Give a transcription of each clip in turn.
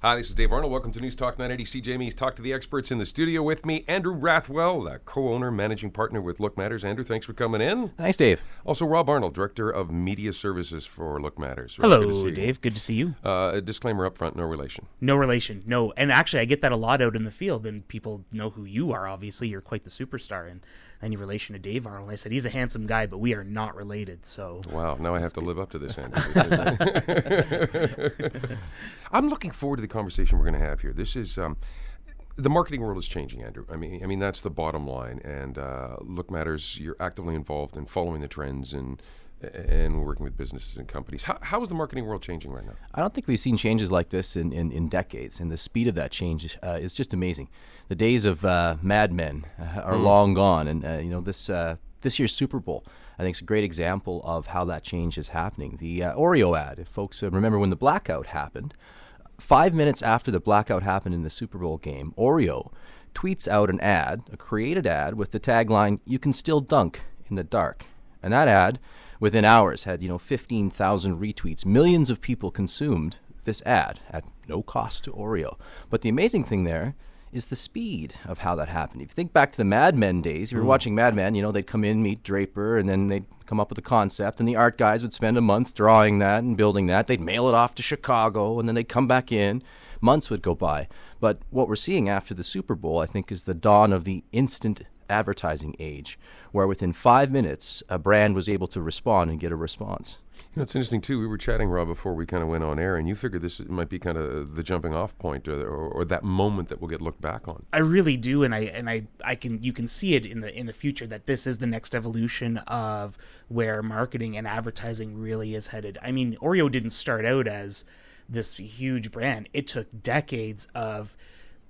Hi, this is Dave Arnold. Welcome to News Talk 980 CJME's Talk to the Experts. In the studio with me, Andrew Rathwell, co-owner, managing partner with Look Matters. Andrew, thanks for coming in. Thanks, Dave. Also, Rob Arnold, Director of Media Services for Look Matters. Rob, hello, Dave. Good to see you. A disclaimer up front, no relation. No relation, no. And actually, I get that a lot out in the field, and people know who you are, obviously. You're quite the superstar, and any relation to Dave Arnold. I said, he's a handsome guy, but we are not related, so... Wow, now I have to live up to this, Andrew. I'm looking forward to the conversation we're going to have here. This is the marketing world is changing, Andrew. I mean that's the bottom line. And Look Matters, you're actively involved in following the trends and working with businesses and companies. How is the marketing world changing right now? I don't think we've seen changes like this in decades, and the speed of that change is just amazing. The days of Mad Men are long gone, and this year's Super Bowl, I think, is a great example of how that change is happening. The Oreo ad, if folks remember when the blackout happened, 5 minutes after the blackout happened in the Super Bowl game, Oreo tweets out an ad, a created ad, with the tagline, "You can still dunk in the dark." And that ad, within hours, had 15,000 retweets. Millions of people consumed this ad at no cost to Oreo. But the amazing thing there is the speed of how that happened. If you think back to the Mad Men days, if you were watching Mad Men, they'd come in, meet Draper, and then they'd come up with a concept, and the art guys would spend a month drawing that and building that. They'd mail it off to Chicago, and then they'd come back in. Months would go by. But what we're seeing after the Super Bowl, I think, is the dawn of the instant advertising age, where within 5 minutes, a brand was able to respond and get a response. It's interesting, too. We were chatting, Rob, before we kind of went on air, and you figured this might be kind of the jumping off point or that moment that will get looked back on. I really do, and you can see it in the future that this is the next evolution of where marketing and advertising really is headed. I mean, Oreo didn't start out as this huge brand. It took decades of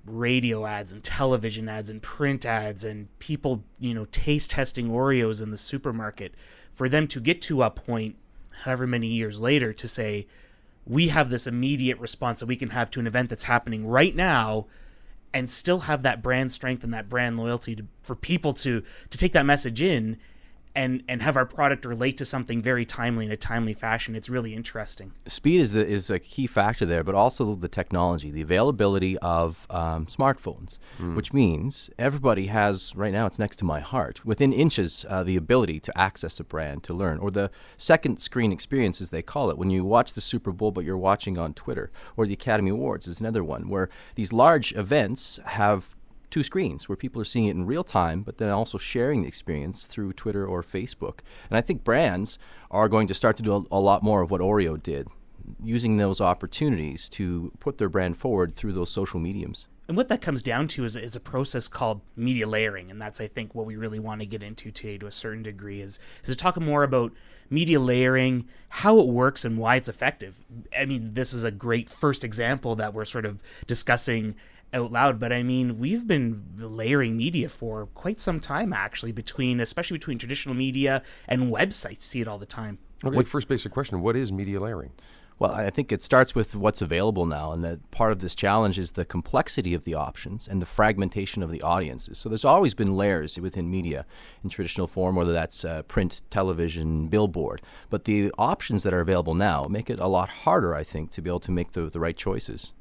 radio ads and television ads and print ads and people, taste testing Oreos in the supermarket for them to get to a point however many years later to say, we have this immediate response that we can have to an event that's happening right now and still have that brand strength and that brand loyalty for people to take that message in and have our product relate to something very timely in a timely fashion. It's really interesting. Speed is a key factor there, but also the technology, the availability of smartphones, which means everybody has, right now it's next to my heart, within inches, the ability to access a brand, to learn, or the second screen experience, as they call it, when you watch the Super Bowl but you're watching on Twitter, or the Academy Awards is another one, where these large events have two screens where people are seeing it in real time, but then also sharing the experience through Twitter or Facebook. And I think brands are going to start to do a lot more of what Oreo did, using those opportunities to put their brand forward through those social mediums. And what that comes down to is a process called media layering, and that's, I think, what we really want to get into today to a certain degree, is to talk more about media layering, how it works, and why it's effective. I mean, this is a great first example that we're sort of discussing out loud, but I mean, we've been layering media for quite some time, actually, especially between traditional media and websites. See it all the time. Okay, first basic question, what is media layering? Well, I think it starts with what's available now, and that part of this challenge is the complexity of the options and the fragmentation of the audiences. So there's always been layers within media in traditional form, whether that's print, television, billboard. But the options that are available now make it a lot harder, I think, to be able to make the right choices.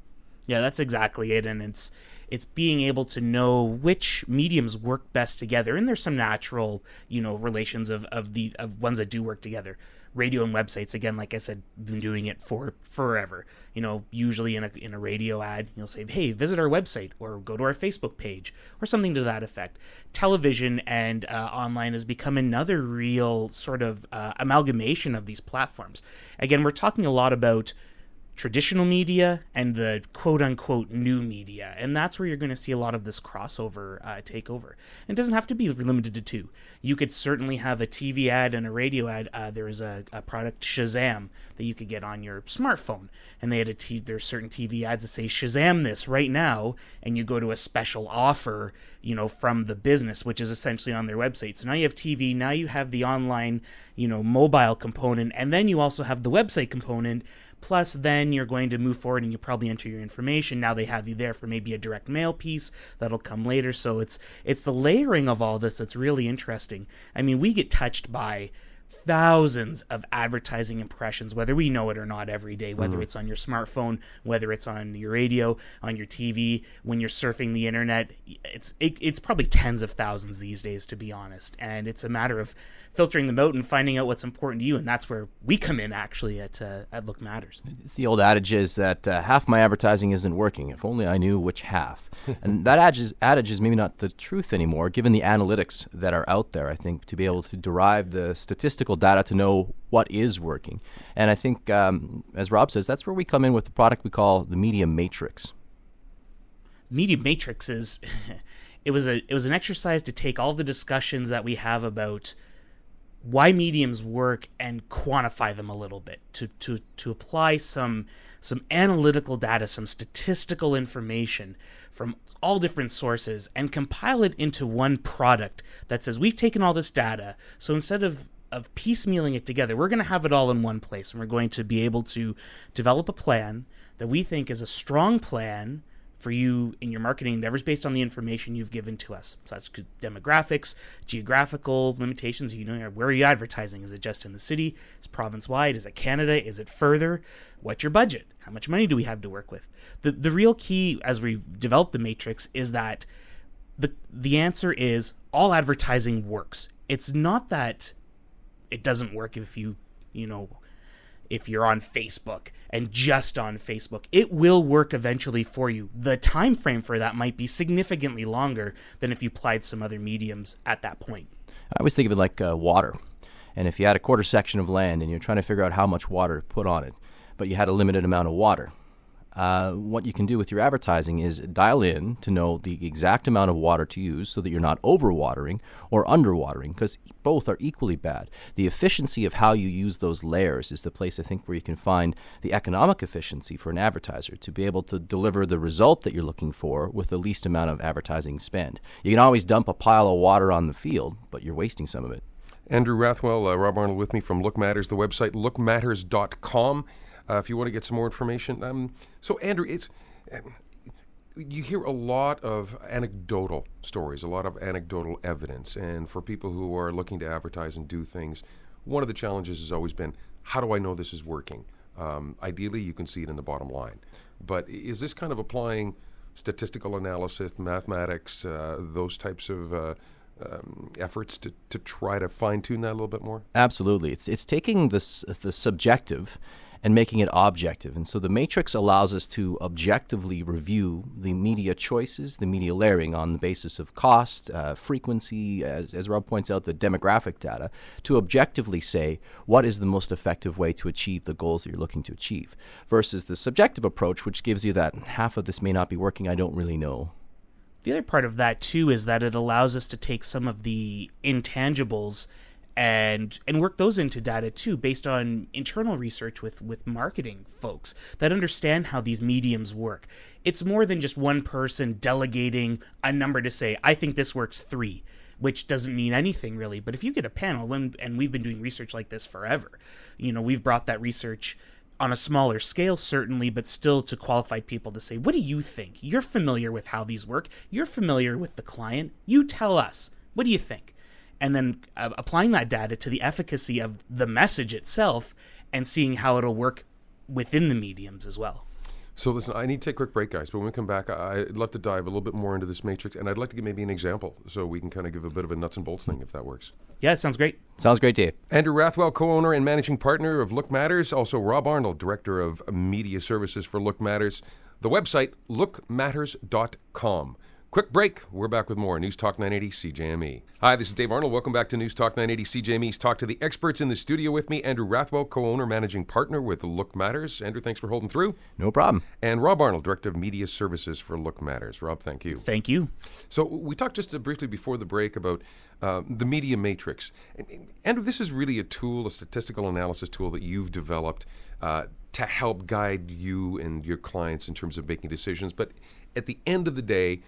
Yeah, that's exactly it, and it's being able to know which mediums work best together, and there's some natural, relations of ones that do work together. Radio and websites, again, like I said, been doing it for forever. Usually in a radio ad, you'll say, "Hey, visit our website," or "Go to our Facebook page," or something to that effect. Television and online has become another real sort of amalgamation of these platforms. Again, we're talking a lot about traditional media and the quote-unquote new media, and that's where you're going to see a lot of this crossover take over. And it doesn't have to be limited to two. You could certainly have a TV ad and a radio ad. There is a product, Shazam, that you could get on your smartphone, and they had there's certain TV ads that say, "Shazam this right now," and you go to a special offer, from the business, which is essentially on their website. So now you have TV, now you have the online, mobile component, and then you also have the website component. Plus, then you're going to move forward and you probably enter your information. Now they have you there for maybe a direct mail piece that'll come later. So it's the layering of all this that's really interesting. I mean, we get touched by thousands of advertising impressions, whether we know it or not, every day, whether it's on your smartphone, whether it's on your radio, on your TV, when you're surfing the internet. It's probably tens of thousands these days, to be honest. And it's a matter of filtering them out and finding out what's important to you. And that's where we come in, actually, at Look Matters. It's the old adage is that half my advertising isn't working. If only I knew which half. And that adage is maybe not the truth anymore, given the analytics that are out there, I think, to be able to derive the statistical data to know what is working. And I think, as Rob says, that's where we come in with the product we call the Media Matrix. Media Matrix is it was an exercise to take all the discussions that we have about why mediums work and quantify them a little bit, to apply some analytical data, some statistical information from all different sources, and compile it into one product that says, we've taken all this data, so instead of piecemealing it together, we're going to have it all in one place, and we're going to be able to develop a plan that we think is a strong plan for you in your marketing endeavors based on the information you've given to us. So that's demographics, geographical limitations. Where are you advertising? Is it just in the city? Is it province-wide? Is it Canada? Is it further? What's your budget? How much money do we have to work with? The real key as we develop the matrix is that the answer is all advertising works. It's not that it doesn't work if if you're on Facebook and just on Facebook. It will work eventually for you. The time frame for that might be significantly longer than if you applied some other mediums at that point. I always think of it like water. And if you had a quarter section of land and you're trying to figure out how much water to put on it, but you had a limited amount of water, what you can do with your advertising is dial in to know the exact amount of water to use so that you're not overwatering or underwatering, because both are equally bad. The efficiency of how you use those layers is the place, I think, where you can find the economic efficiency for an advertiser to be able to deliver the result that you're looking for with the least amount of advertising spend. You can always dump a pile of water on the field, but you're wasting some of it. Andrew Rathwell, Rob Arnold with me from Look Matters, the website lookmatters.com. If you want to get some more information. So, Andrew, you hear a lot of anecdotal stories, a lot of anecdotal evidence. And for people who are looking to advertise and do things, one of the challenges has always been, how do I know this is working? Ideally, you can see it in the bottom line. But is this kind of applying statistical analysis, mathematics, those types of efforts to try to fine-tune that a little bit more? Absolutely. It's taking the subjective and making it objective. And so the matrix allows us to objectively review the media choices, the media layering on the basis of cost, frequency, as Rob points out, the demographic data, to objectively say what is the most effective way to achieve the goals that you're looking to achieve, versus the subjective approach, which gives you that half of this may not be working, I don't really know. The other part of that, too, is that it allows us to take some of the intangibles and work those into data too, based on internal research with marketing folks that understand how these mediums work. It's more than just one person delegating a number to say, I think this works 3, which doesn't mean anything really. But if you get a panel, and we've been doing research like this forever, we've brought that research on a smaller scale, certainly, but still to qualified people to say, what do you think? You're familiar with how these work. You're familiar with the client. You tell us. What do you think? And then applying that data to the efficacy of the message itself and seeing how it'll work within the mediums as well. So listen, I need to take a quick break, guys, but when we come back, I'd love to dive a little bit more into this matrix, and I'd like to give maybe an example so we can kind of give a bit of a nuts and bolts thing, if that works. Yeah, sounds great. Sounds great, Dave. Andrew Rathwell, co-owner and managing partner of Look Matters. Also Rob Arnold, director of media services for Look Matters. The website, lookmatters.com. Quick break. We're back with more News Talk 980 CJME. Hi, this is Dave Arnold. Welcome back to News Talk 980 CJME's Talk to the Experts. In the studio with me, Andrew Rathwell, co-owner, managing partner with Look Matters. Andrew, thanks for holding through. No problem. And Rob Arnold, director of media services for Look Matters. Rob, thank you. Thank you. So we talked just briefly before the break about the media matrix. And Andrew, this is really a tool, a statistical analysis tool that you've developed to help guide you and your clients in terms of making decisions. But at the end of the day,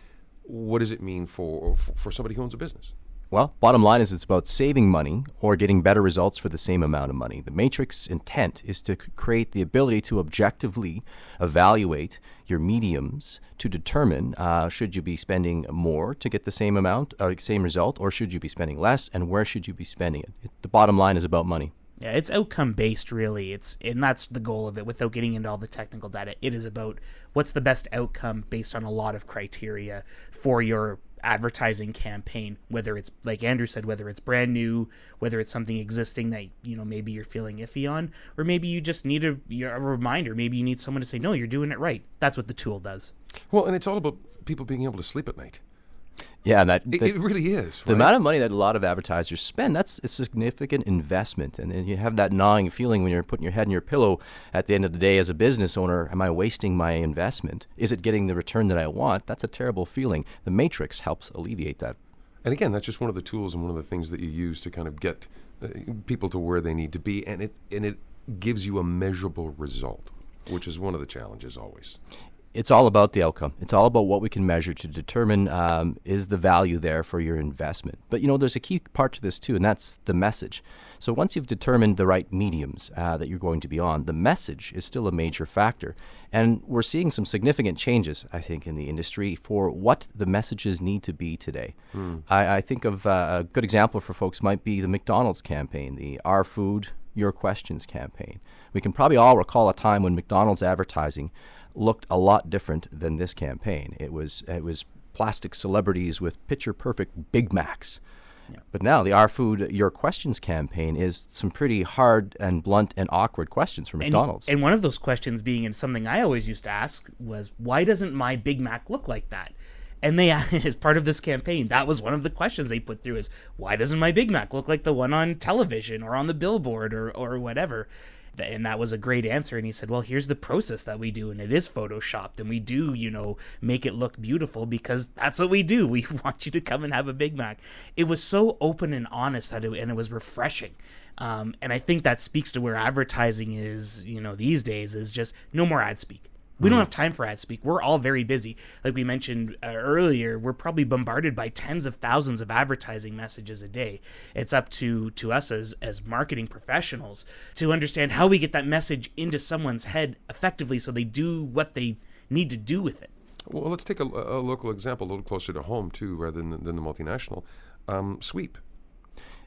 what does it mean for somebody who owns a business? Well, bottom line is it's about saving money or getting better results for the same amount of money. The Matrix intent is to create the ability to objectively evaluate your mediums to determine should you be spending more to get the same amount, same result, or should you be spending less, and where should you be spending it. The bottom line is about money. Yeah, it's outcome based, really. And that's the goal of it. Without getting into all the technical data, it is about what's the best outcome based on a lot of criteria for your advertising campaign. Whether it's, like Andrew said, whether it's brand new, whether it's something existing that maybe you're feeling iffy on, or maybe you just need a reminder. Maybe you need someone to say, no, you're doing it right. That's what the tool does. Well, and it's all about people being able to sleep at night. Yeah, it really is. The right? amount of money that a lot of advertisers spend, that's a significant investment. And then you have that gnawing feeling when you're putting your head in your pillow at the end of the day as a business owner. Am I wasting my investment? Is it getting the return that I want? That's a terrible feeling. The Matrix helps alleviate that. And again, that's just one of the tools and one of the things that you use to kind of get people to where they need to be. And it gives you a measurable result, which is one of the challenges always. It's all about the outcome. It's all about what we can measure to determine is the value there for your investment. But, there's a key part to this, too, and that's the message. So once you've determined the right mediums that you're going to be on, the message is still a major factor. And we're seeing some significant changes, I think, in the industry for what the messages need to be today. I think of a good example for folks might be the McDonald's campaign, the Our Food, Your Questions campaign. We can probably all recall a time when McDonald's advertising looked a lot different than this campaign. It was plastic celebrities with picture-perfect Big Macs. Yeah. But now the Our Food, Your Questions campaign is some pretty hard and blunt and awkward questions for McDonald's. And one of those questions being, and something I always used to ask, was, why doesn't my Big Mac look like that? And they, as part of this campaign, that was one of the questions they put through is, why doesn't my Big Mac look like the one on television or on the billboard or whatever? And that was a great answer. And he said, well, here's the process that we do. And it is photoshopped. And we do, make it look beautiful because that's what we do. We want you to come and have a Big Mac. It was so open and honest and it was refreshing. And I think that speaks to where advertising is, these days, is just no more ad speak. We don't have time for ad speak. We're all very busy. Like we mentioned earlier, we're probably bombarded by tens of thousands of advertising messages a day. It's up to us as marketing professionals to understand how we get that message into someone's head effectively so they do what they need to do with it. Well, let's take a local example, a little closer to home, too, rather than the multinational. Sweep.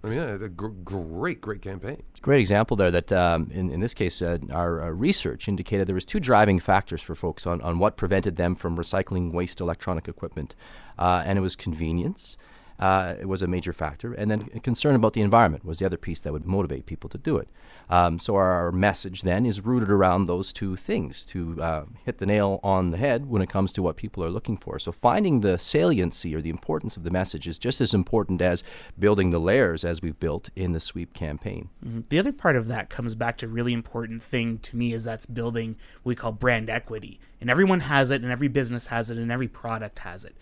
I mean, a great campaign. Great example there that in this case, our research indicated there was two driving factors for folks on what prevented them from recycling waste electronic equipment. And it was convenience. It was a major factor. And then concern about the environment was the other piece that would motivate people to do it. So our message then is rooted around those two things to hit the nail on the head when it comes to what people are looking for. So finding the saliency or the importance of the message is just as important as building the layers as we've built in the Sweep campaign. Mm-hmm. The other part of that comes back to a really important thing to me is that's building what we call brand equity. And everyone has it, and every business has it, and every product has it.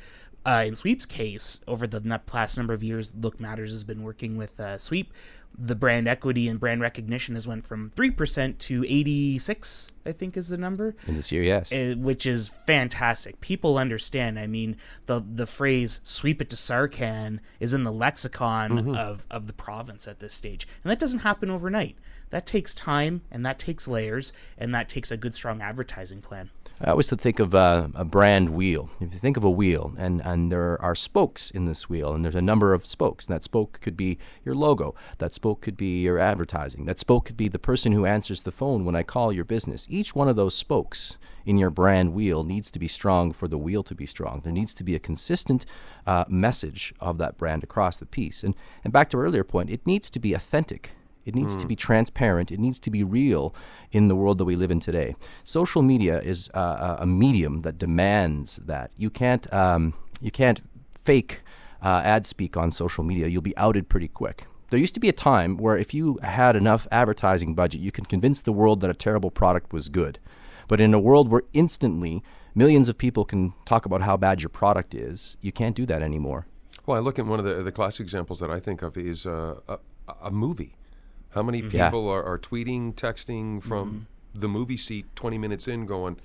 In Sweep's case, over the past number of years, Look Matters has been working with Sweep. The brand equity and brand recognition has went from 3% to 86, I think is the number. In this year, yes. Which is fantastic. People understand. I mean, the phrase "sweep it to Sarcan" is in the lexicon of the province at this stage. And that doesn't happen overnight. That takes time, and that takes layers, and that takes a good, strong advertising plan. I always think of a brand wheel. If you think of a wheel, and there are spokes in this wheel, and there's a number of spokes. And that spoke could be your logo. That spoke could be your advertising. That spoke could be the person who answers the phone when I call your business. Each one of those spokes in your brand wheel needs to be strong for the wheel to be strong. There needs to be a consistent message of that brand across the piece. And back to our earlier point, it needs to be authentic. It needs to be transparent. It needs to be real in the world that we live in today. Social media is a medium that demands that. You can't fake ad speak on social media. You'll be outed pretty quick. There used to be a time where if you had enough advertising budget, you could convince the world that a terrible product was good. But in a world where instantly millions of people can talk about how bad your product is, you can't do that anymore. Well, I look at one of the classic examples that I think of is a movie. How many people are tweeting, texting from the movie seat 20 minutes in going,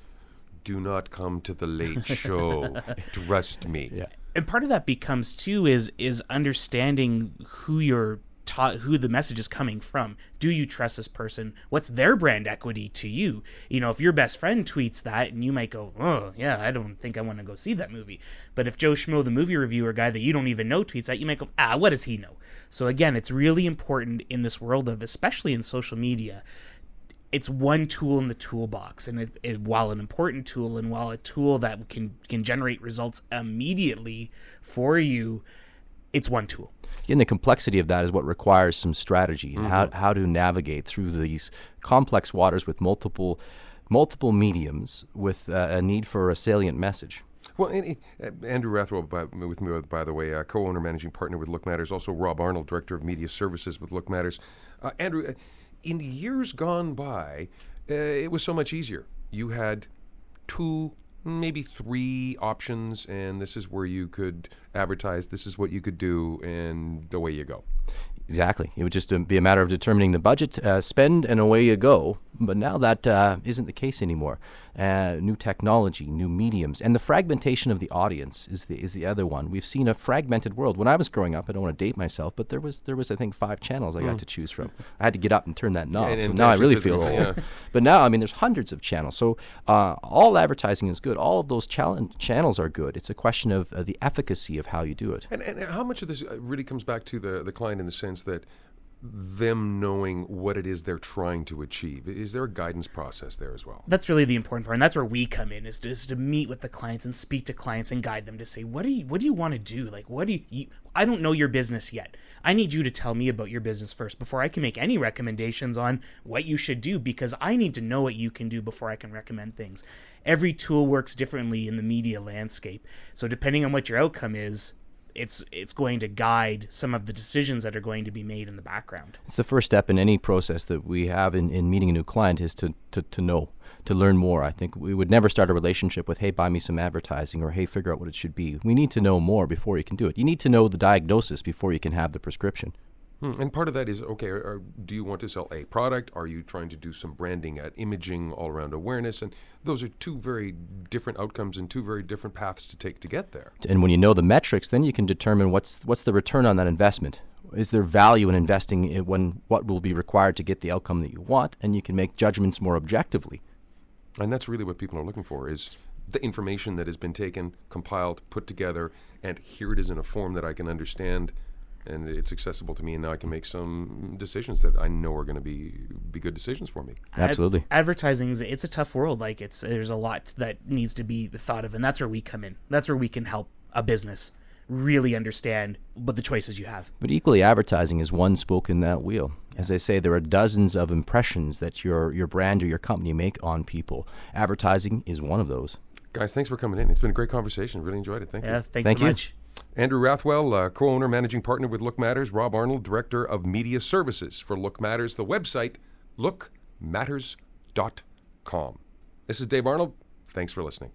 do not come to the late show. Trust me. Yeah. And part of that becomes too is understanding who who the message is coming from. Do you trust this person? What's their brand equity to you? You know, if your best friend tweets that, and you might go, oh yeah, I don't think I want to go see that movie. But if Joe Schmo, the movie reviewer guy that you don't even know, tweets that, you might go, what does he know? So again, it's really important in this world of, especially in social media, it's one tool in the toolbox, and while an important tool, and while a tool that can generate results immediately for you, it's one tool. And the complexity of that is what requires some strategy and how to navigate through these complex waters with multiple mediums with a need for a salient message. Well, Andrew Rathwell with me, by the way, co-owner, managing partner with Look Matters. Also, Rob Arnold, director of media services with Look Matters. Andrew, in years gone by, it was so much easier. You had 2, maybe 3 options, and this is where you could advertise. This is what you could do, and away you go. Exactly. It would just be a matter of determining the budget, spend, and away you go. But now that isn't the case anymore. New technology, new mediums, and the fragmentation of the audience is the other one. We've seen a fragmented world. When I was growing up, I don't want to date myself, but there was I think 5 channels I got to choose from. I had to get up and turn that knob. So now I really feel old. Yeah. But now, I mean, there's hundreds of channels. So all advertising is good. All of those channels are good. It's a question of the efficacy of how you do it. And how much of this really comes back to the client in the sense that them knowing what it is they're trying to achieve? Is there a guidance process there as well? That's really the important part, and that's where we come in, is to meet with the clients and speak to clients and guide them to say, what do you want to do? Like, I don't know your business yet. I need you to tell me about your business first before I can make any recommendations on what you should do, because I need to know what you can do before I can recommend things. Every tool works differently in the media landscape. So depending on what your outcome is, it's going to guide some of the decisions that are going to be made in the background. It's the first step in any process that we have in meeting a new client is to know, to learn more. I think we would never start a relationship with, hey, buy me some advertising, or hey, figure out what it should be. We need to know more before you can do it. You need to know the diagnosis before you can have the prescription. And part of that is, okay, do you want to sell a product? Are you trying to do some branding, imaging, all-around awareness? And those are 2 very different outcomes and 2 very different paths to take to get there. And when you know the metrics, then you can determine what's the return on that investment. Is there value in investing in what will be required to get the outcome that you want? And you can make judgments more objectively. And that's really what people are looking for, is the information that has been taken, compiled, put together, and here it is in a form that I can understand, and it's accessible to me, and now I can make some decisions that I know are going to be good decisions for me. Absolutely. Advertising, it's a tough world. Like, there's a lot that needs to be thought of, and that's where we come in. That's where we can help a business really understand what the choices you have. But equally, advertising is one spoke in that wheel. As I say, there are dozens of impressions that your brand or your company make on people. Advertising is one of those. Guys, thanks for coming in. It's been a great conversation. Really enjoyed it. Thank you. Thanks so much. Andrew Rathwell, co-owner, managing partner with Look Matters. Rob Arnold, director of media services for Look Matters. The website, lookmatters.com. This is Dave Arnold. Thanks for listening.